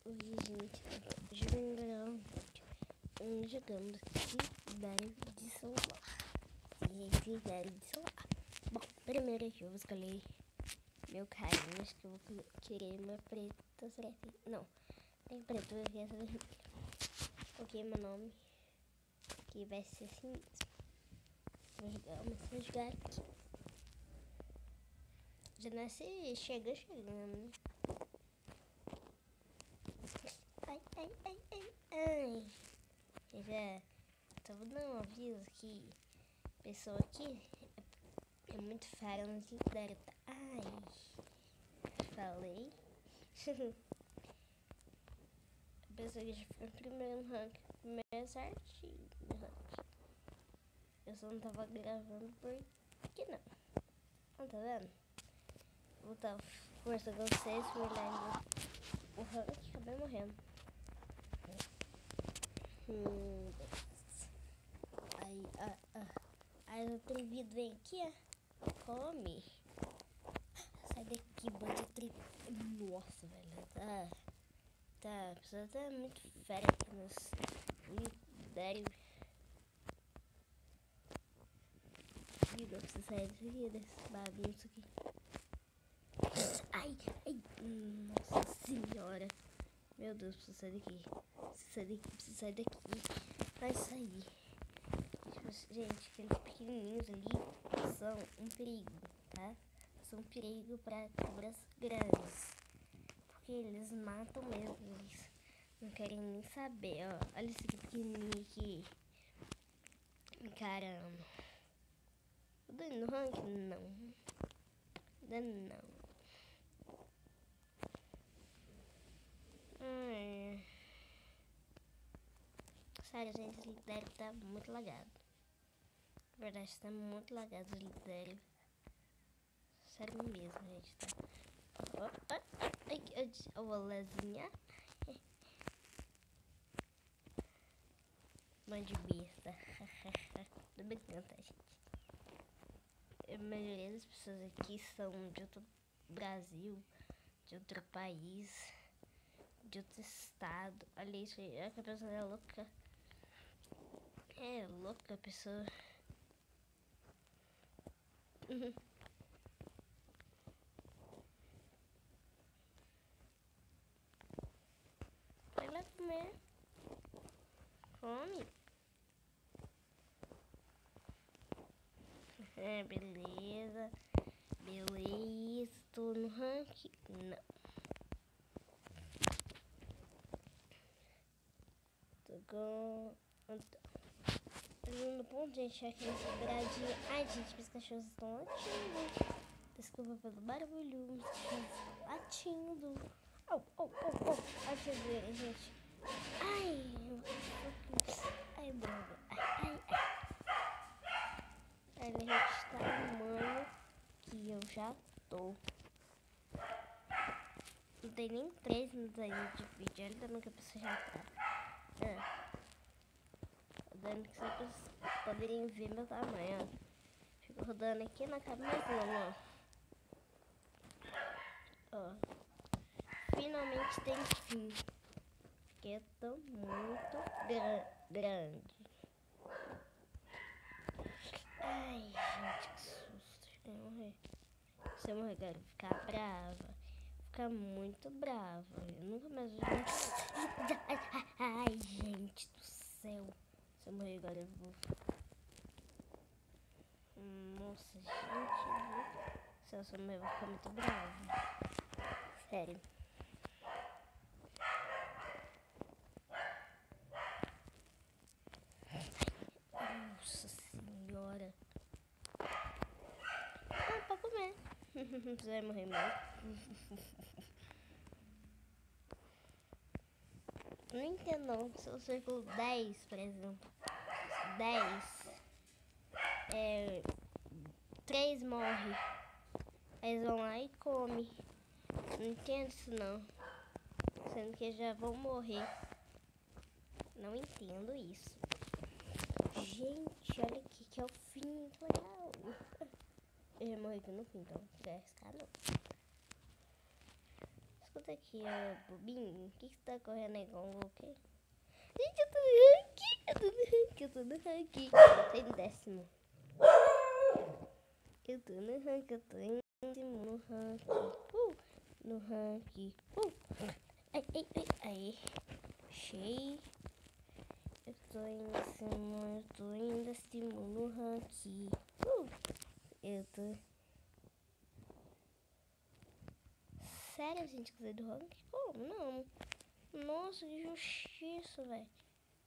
Oi, gente, jogando aqui Dario de celular. Gente, Dario de celular. Bom, primeiro aqui eu vou escolher meu carinho. Acho que eu vou querer uma preta. Será que... Não, tem preto, eu quero essa vermelha. Ok, meu nome que vai ser assim mesmo. Vou jogar aqui. Já nasci chegando. Ai. Já tô dando um aviso que a pessoa aqui é muito fera no Dario, tá? Ai, falei. A pessoa que já foi primeiro no ranking, primeiro certinho no ranking. Eu só não tava gravando porque não. Não tá vendo? Vou estar conversando com vocês, fui olhar o ranking, acabei morrendo. Aí o atrevido vem aqui, ó. Come. Sai daqui, bando atrevido. Nossa, velho. Tá, a pessoa tá muito fera aqui nos Dario. Eu preciso sair desse bagunço aqui. Ai. Nossa senhora. Meu Deus, preciso sair daqui. Preciso sair daqui. Vai sair. Gente, aqueles pequenininhos ali são um perigo, tá? São um perigo para cobras grandes. Porque eles matam mesmo. Eles não querem nem saber, ó. Olha esse aqui pequenininho aqui. Caramba. Tô dando no ranking? Não. Não. Sério, gente, esse Dario tá muito lagado. Na verdade, tá muito lagado o Dario. Sério mesmo, gente, tá. Eu vou lazinhar. Mãe de besta. Tô brincando, tá, gente? A maioria das pessoas aqui são de outro Brasil, de outro país, de outro estado. Olha isso aí, a pessoa é louca. É louca a pessoa. Vai lá comer. Come. Beleza. Tô no ranking. Não. Tô com... No ponto, gente, aqui nessa gradinha. Ai, gente, meus cachorros estão latindo. Desculpa pelo barulho. Meus cachorros estão latindo. Ai, que doer, gente. Ai, droga. Ai. Aí a gente tá arrumando que eu já tô. Não tem nem 3 minutos aí de vídeo. Olha também que a pessoa já tá. Rodando que só pra vocês poderem ver meu tamanho, ó. Fico rodando aqui na cabeça, ó. Finalmente tem fim. Porque eu tô muito grande. Ai, gente, que susto. Eu morrer. Se eu morrer, eu quero ficar brava. Ficar muito brava. Eu nunca mais vou... Ai, gente do céu. Se eu morrer agora, eu vou... Nossa, gente. Se eu morrer, eu vou ficar muito brava. Sério. Nossa senhora. Pra comer. Você vai morrer mesmo. Não entendo não. Se eu circulo 10, por exemplo. 10. 3 morre. Aí eles vão lá e comem. Não entendo isso não. Sendo que já vão morrer. Não entendo isso. Gente, olha aqui que é o fim. Que legal. Eu já morri aqui no fim, então não vai arriscar não. Escuta aqui, ô bobinho. O que você tá correndo aí com o Luke? Gente, eu tô no ranking. Eu tô no ranking. Eu tô em décimo. Eu tô no ranking. Eu tô em décimo no ranking. No ranking. Ai. Achei. Eu tô em décimo no ranking. Eu tô... Sério, gente, que do ranking? Como? Não. Nossa, que justiça, velho.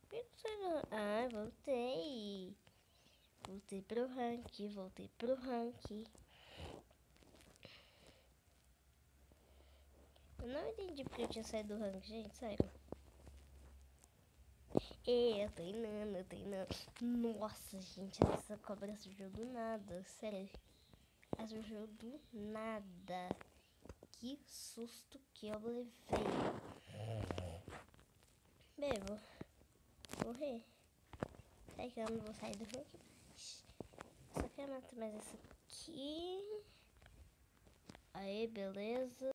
Por que você não... Ah, voltei. Voltei pro ranking. Eu não entendi porque eu tinha saído do ranking, gente, sério. Eu tô treinando. Nossa, gente, essa cobra surgiu do nada, sério. Ela surgiu do nada. Que susto que eu levei. Bem, eu vou morrer. Será que eu não vou sair do ranking? Só quero matar mais essa aqui. Aí, beleza.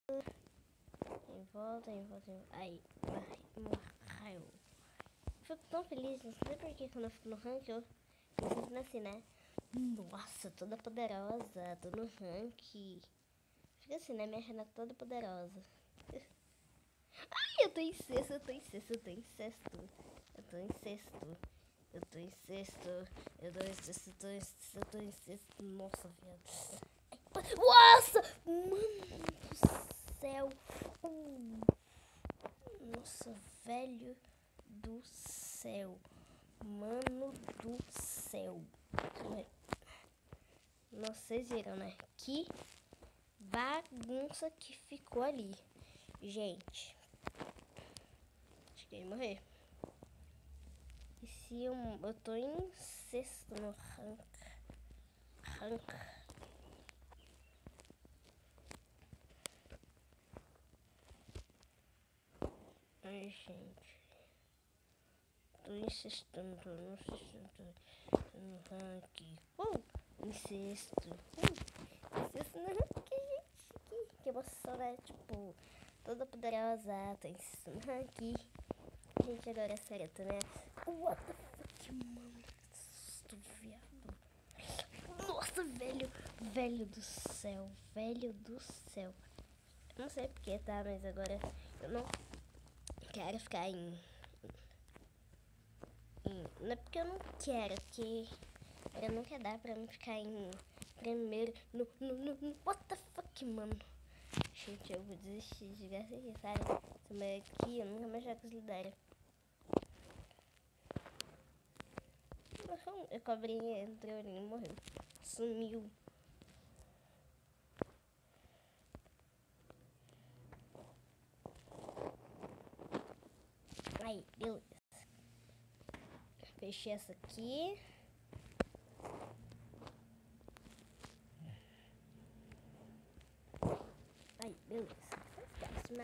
Em volta. Aí, morreu. Fico tão feliz, não sei por que quando eu fico no ranking eu me sinto assim, né? Nossa, toda poderosa, tô no ranking. Fica assim, né? Me achando toda poderosa. Ai, eu tô em sexto. Nossa, viado. Nossa! Mano do céu. Nossa, velho do céu. Mano do céu. Não, vocês viram, né? Que bagunça que ficou ali. Gente. Acho que eu ia morrer. E se eu tô em sexto no rank. Ai, gente. Tô em sexto no rank. Em sexto. Em sexto no rank, gente. Que emoção, né? Tipo, toda poderosa. Tô em sexto no rank. Gente, agora é sério, né? What the fuck, mano? Susto, viado. Nossa, velho do céu. Eu não sei porque, tá? Mas agora eu não quero ficar em... Não é porque eu não quero, porque eu não quero dar pra mim ficar em primeiro no... What the fuck, mano? Gente, eu vou desistir de jogar isso aqui, sabe? Essa mulher aqui, eu nunca mais jogo com os lidera. A cobrinha entrou ali e morreu. Sumiu. Aí, beleza. Fechei essa aqui. Aí, beleza. Próxima.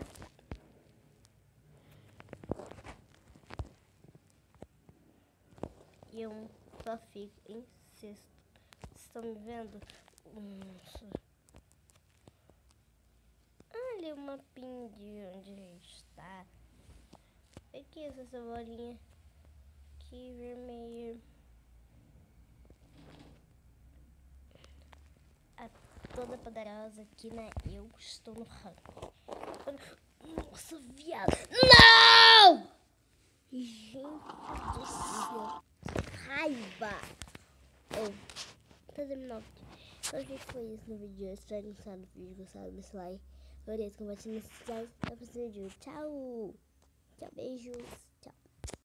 E eu só fico em sexto. Vocês estão me vendo? Nossa. Ali o mapinha de onde a gente está. Aqui essa cebolinha. Aqui vermelha. A toda poderosa aqui, né? Eu estou no ranking. Nossa, viado. Não! Gente do céu. Raiva. Tá terminando. Então, gente, foi isso no vídeo. Eu espero que gostar do vídeo. Gostaram desse like. Favorito, compartilhe, se inscreve. Até o próximo vídeo. Tchau. Tchau, beijos.